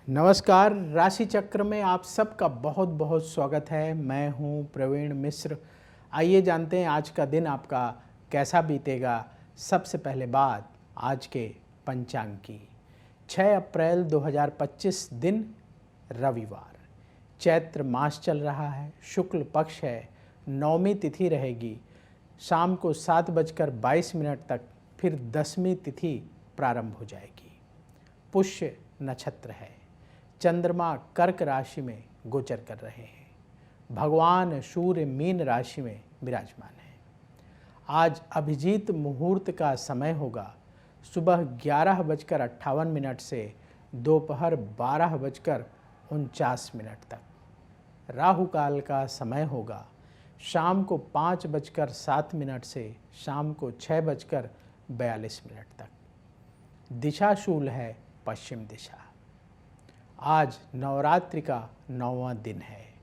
नमस्कार। राशि चक्र में आप सबका बहुत बहुत स्वागत है। मैं हूं प्रवीण मिश्र। आइए जानते हैं आज का दिन आपका कैसा बीतेगा। सबसे पहले बात आज के पंचांग की। 6 अप्रैल 2025 दिन रविवार, चैत्र मास चल रहा है, शुक्ल पक्ष है, नवमी तिथि रहेगी, शाम को 7:22 तक, फिर 10वीं तिथि प्रारंभ हो जाएगी। पुष्य नक्षत्र है, चंद्रमा कर्क राशि में गोचर कर रहे हैं, भगवान सूर्य मीन राशि में विराजमान है। आज अभिजीत मुहूर्त का समय होगा सुबह 11:58 से दोपहर 12:49 तक। राहु काल का समय होगा शाम को 5:07 से शाम को 6:42 तक। दिशा शूल है पश्चिम दिशा। आज नवरात्रि का 9वां दिन है।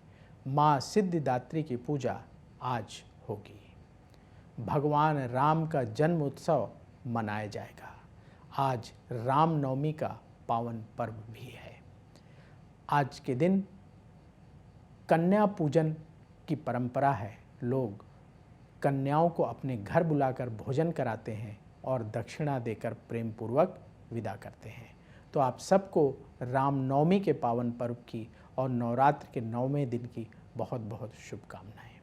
माँ सिद्धिदात्री की पूजा आज होगी। भगवान राम का जन्म उत्सव मनाया जाएगा। आज रामनवमी का पावन पर्व भी है। आज के दिन कन्या पूजन की परंपरा है। लोग कन्याओं को अपने घर बुलाकर भोजन कराते हैं और दक्षिणा देकर प्रेम पूर्वक विदा करते हैं। तो आप सबको रामनवमी के पावन पर्व की और नवरात्र के 9वें दिन की बहुत बहुत शुभकामनाएं।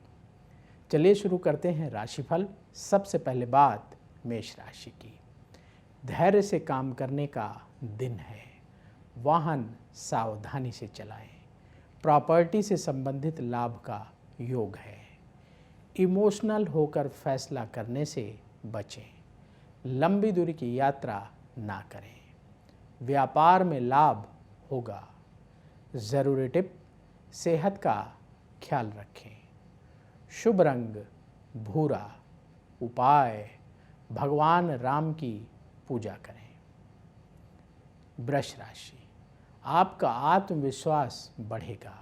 चलिए शुरू करते हैं राशिफल। सबसे पहले बात मेष राशि की। धैर्य से काम करने का दिन है। वाहन सावधानी से चलाएं। प्रॉपर्टी से संबंधित लाभ का योग है। इमोशनल होकर फैसला करने से बचें। लंबी दूरी की यात्रा ना करें। व्यापार में लाभ होगा। ज़रूरी टिप, सेहत का ख्याल रखें। शुभ रंग भूरा। उपाय, भगवान राम की पूजा करें। वृष राशि, आपका आत्मविश्वास बढ़ेगा।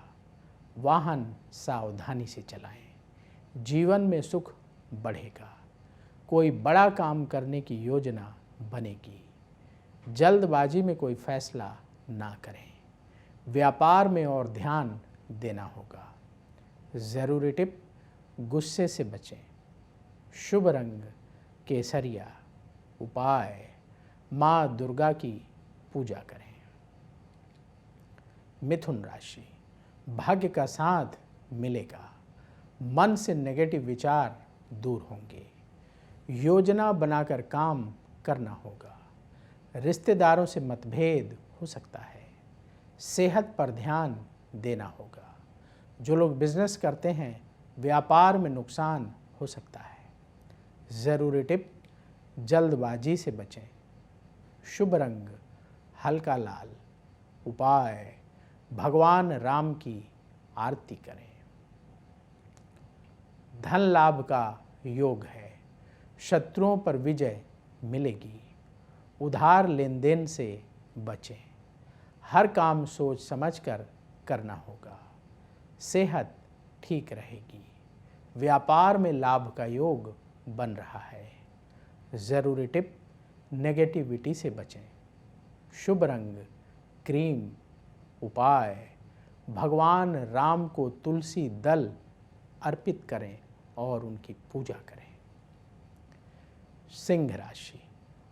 वाहन सावधानी से चलाएं। जीवन में सुख बढ़ेगा। कोई बड़ा काम करने की योजना बनेगी। जल्दबाजी में कोई फैसला ना करें। व्यापार में और ध्यान देना होगा। ज़रूरी टिप, गुस्से से बचें। शुभ रंग केसरिया। उपाय, माँ दुर्गा की पूजा करें। मिथुन राशि, भाग्य का साथ मिलेगा। मन से नेगेटिव विचार दूर होंगे। योजना बनाकर काम करना होगा। रिश्तेदारों से मतभेद हो सकता है। सेहत पर ध्यान देना होगा। जो लोग बिजनेस करते हैं, व्यापार में नुकसान हो सकता है। ज़रूरी टिप, जल्दबाजी से बचें। शुभ रंग हल्का लाल। उपाय, भगवान राम की आरती करें। धन लाभ का योग है। शत्रुओं पर विजय मिलेगी। उधार लेन देन से बचें। हर काम सोच समझकर करना होगा। सेहत ठीक रहेगी। व्यापार में लाभ का योग बन रहा है। ज़रूरी टिप, नेगेटिविटी से बचें। शुभ रंग क्रीम। उपाय, भगवान राम को तुलसी दल अर्पित करें और उनकी पूजा करें। सिंह राशि,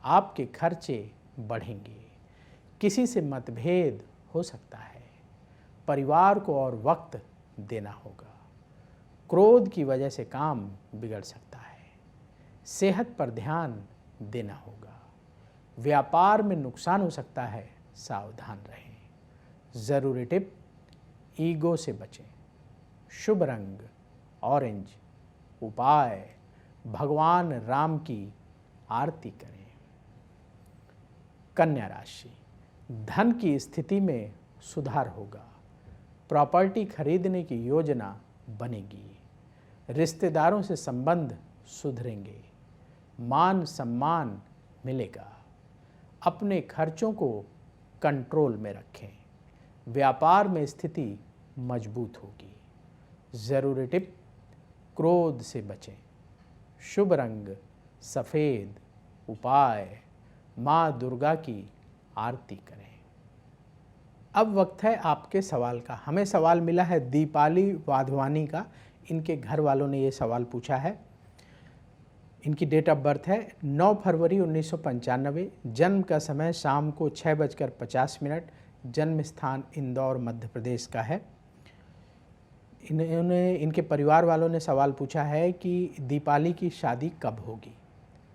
आपके खर्चे बढ़ेंगे। किसी से मतभेद हो सकता है। परिवार को और वक्त देना होगा। क्रोध की वजह से काम बिगड़ सकता है। सेहत पर ध्यान देना होगा। व्यापार में नुकसान हो सकता है, सावधान रहें। ज़रूरी टिप, ईगो से बचें। शुभ रंग ऑरेंज। उपाय, भगवान राम की आरती करें। कन्या राशि, धन की स्थिति में सुधार होगा। प्रॉपर्टी खरीदने की योजना बनेगी। रिश्तेदारों से संबंध सुधरेंगे। मान सम्मान मिलेगा। अपने खर्चों को कंट्रोल में रखें। व्यापार में स्थिति मजबूत होगी। ज़रूरी टिप, क्रोध से बचें। शुभ रंग सफ़ेद। उपाय, माँ दुर्गा की आरती करें। अब वक्त है आपके सवाल का। हमें सवाल मिला है दीपाली वाधवानी का। इनके घर वालों ने ये सवाल पूछा है। इनकी डेट ऑफ बर्थ है 9 फरवरी 1995। जन्म का समय शाम को 6:50। जन्म स्थान इंदौर मध्य प्रदेश का है। इनके परिवार वालों ने सवाल पूछा है कि दीपाली की शादी कब होगी।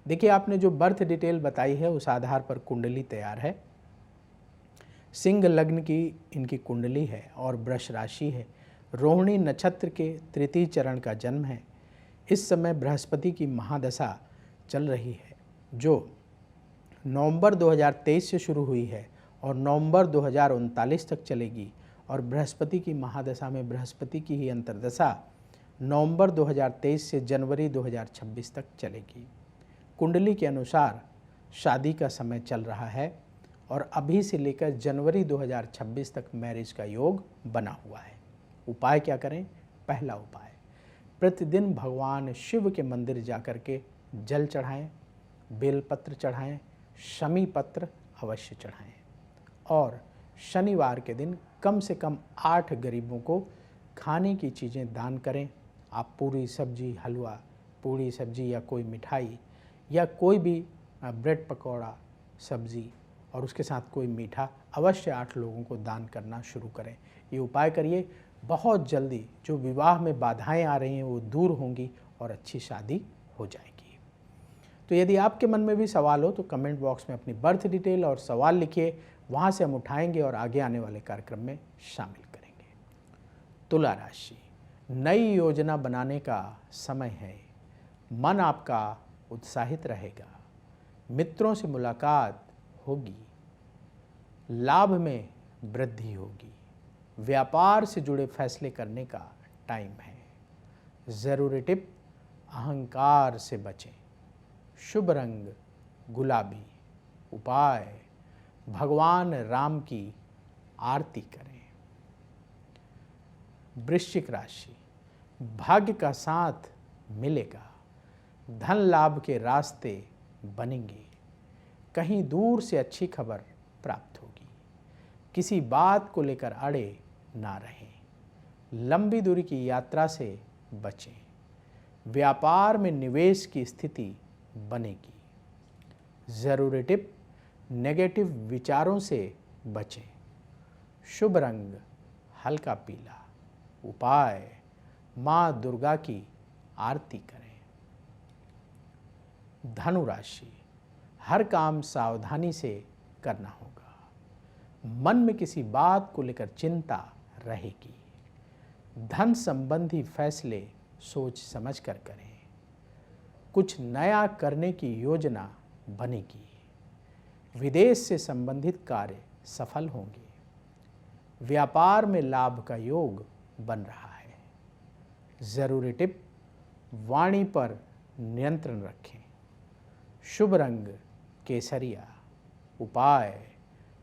देखिए, आपने जो बर्थ डिटेल बताई है उस आधार पर कुंडली तैयार है। सिंह लग्न की इनकी कुंडली है और वृष राशि है। रोहिणी नक्षत्र के तृतीय चरण का जन्म है। इस समय बृहस्पति की महादशा चल रही है जो नवंबर 2023 से शुरू हुई है और नवंबर 2039 तक चलेगी। और बृहस्पति की महादशा में बृहस्पति की ही अंतर्दशा नवंबर 2023 से जनवरी 2026 तक चलेगी। कुंडली के अनुसार शादी का समय चल रहा है और अभी से लेकर जनवरी 2026 तक मैरिज का योग बना हुआ है। उपाय क्या करें? पहला उपाय, प्रतिदिन भगवान शिव के मंदिर जाकर के जल चढ़ाएं, बेलपत्र चढ़ाएं, शमी पत्र अवश्य चढ़ाएं और शनिवार के दिन कम से कम 8 गरीबों को खाने की चीज़ें दान करें। आप पूरी सब्जी, हलवा, पूरी सब्जी या कोई मिठाई या कोई भी ब्रेड पकौड़ा, सब्जी और उसके साथ कोई मीठा अवश्य 8 लोगों को दान करना शुरू करें। ये उपाय करिए, बहुत जल्दी जो विवाह में बाधाएं आ रही हैं वो दूर होंगी और अच्छी शादी हो जाएगी। तो यदि आपके मन में भी सवाल हो तो कमेंट बॉक्स में अपनी बर्थ डिटेल और सवाल लिखिए, वहाँ से हम उठाएंगे और आगे आने वाले कार्यक्रम में शामिल करेंगे। तुला राशि, नई योजना बनाने का समय है। मन आपका उत्साहित रहेगा। मित्रों से मुलाकात होगी। लाभ में वृद्धि होगी। व्यापार से जुड़े फैसले करने का टाइम है। ज़रूरी टिप, अहंकार से बचें। शुभ रंग गुलाबी। उपाय, भगवान राम की आरती करें। वृश्चिक राशि, भाग्य का साथ मिलेगा। धन लाभ के रास्ते बनेंगे। कहीं दूर से अच्छी खबर प्राप्त होगी। किसी बात को लेकर अड़े ना रहें। लंबी दूरी की यात्रा से बचें। व्यापार में निवेश की स्थिति बनेगी। ज़रूरी टिप, नेगेटिव विचारों से बचें। शुभ रंग हल्का पीला। उपाय, माँ दुर्गा की आरती करें। धनु राशि, हर काम सावधानी से करना होगा। मन में किसी बात को लेकर चिंता रहेगी। धन संबंधी फैसले सोच समझ कर करें। कुछ नया करने की योजना बनेगी। विदेश से संबंधित कार्य सफल होंगे। व्यापार में लाभ का योग बन रहा है। ज़रूरी टिप, वाणी पर नियंत्रण रखें। शुभ रंग केसरिया। उपाय,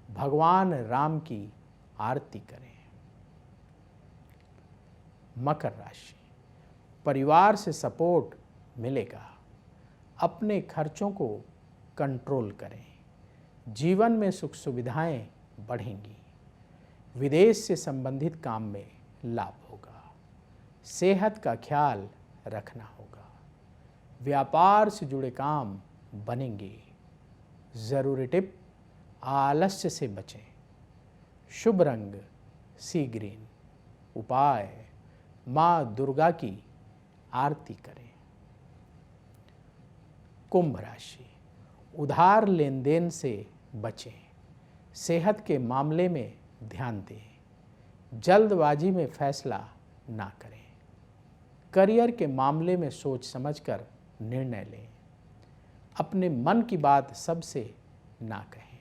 भगवान राम की आरती करें। मकर राशि, परिवार से सपोर्ट मिलेगा। अपने खर्चों को कंट्रोल करें। जीवन में सुख सुविधाएं बढ़ेंगी। विदेश से संबंधित काम में लाभ होगा। सेहत का ख्याल रखना होगा। व्यापार से जुड़े काम बनेंगे। ज़रूरी टिप, आलस्य से बचें। शुभ रंग सी ग्रीन। उपाय, माँ दुर्गा की आरती करें। कुंभ राशि, उधार लेन देन से बचें। सेहत के मामले में ध्यान दें। जल्दबाजी में फैसला ना करें। करियर के मामले में सोच समझकर निर्णय लें। अपने मन की बात सबसे ना कहें।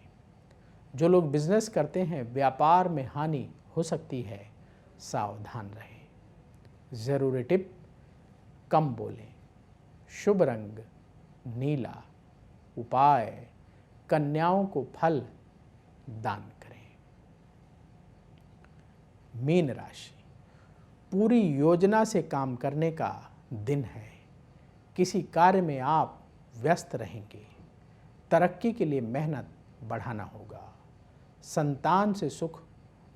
जो लोग बिजनेस करते हैं, व्यापार में हानि हो सकती है, सावधान रहें। ज़रूरी टिप, कम बोलें। शुभ रंग नीला। उपाय, कन्याओं को फल दान करें। मीन राशि, पूरी योजना से काम करने का दिन है। किसी कार्य में आप व्यस्त रहेंगे। तरक्की के लिए मेहनत बढ़ाना होगा। संतान से सुख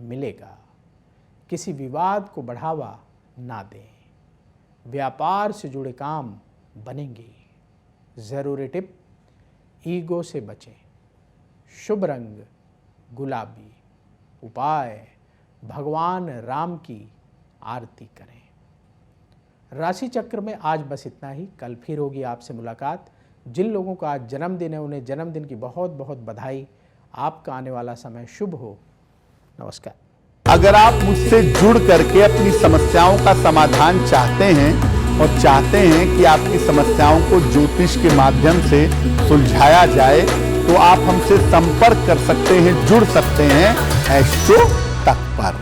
मिलेगा। किसी विवाद को बढ़ावा ना दें। व्यापार से जुड़े काम बनेंगे। ज़रूरी टिप, ईगो से बचें। शुभ रंग गुलाबी। उपाय, भगवान राम की आरती करें। राशि चक्र में आज बस इतना ही। कल फिर होगी आपसे मुलाकात। जिन लोगों का आज जन्मदिन है उन्हें जन्मदिन की बहुत बहुत बधाई। आपका आने वाला समय शुभ हो। नमस्कार। अगर आप मुझसे जुड़ करके अपनी समस्याओं का समाधान चाहते हैं और चाहते हैं कि आपकी समस्याओं को ज्योतिष के माध्यम से सुलझाया जाए, तो आप हमसे संपर्क कर सकते हैं, जुड़ सकते हैं एस्ट्रो तक पर।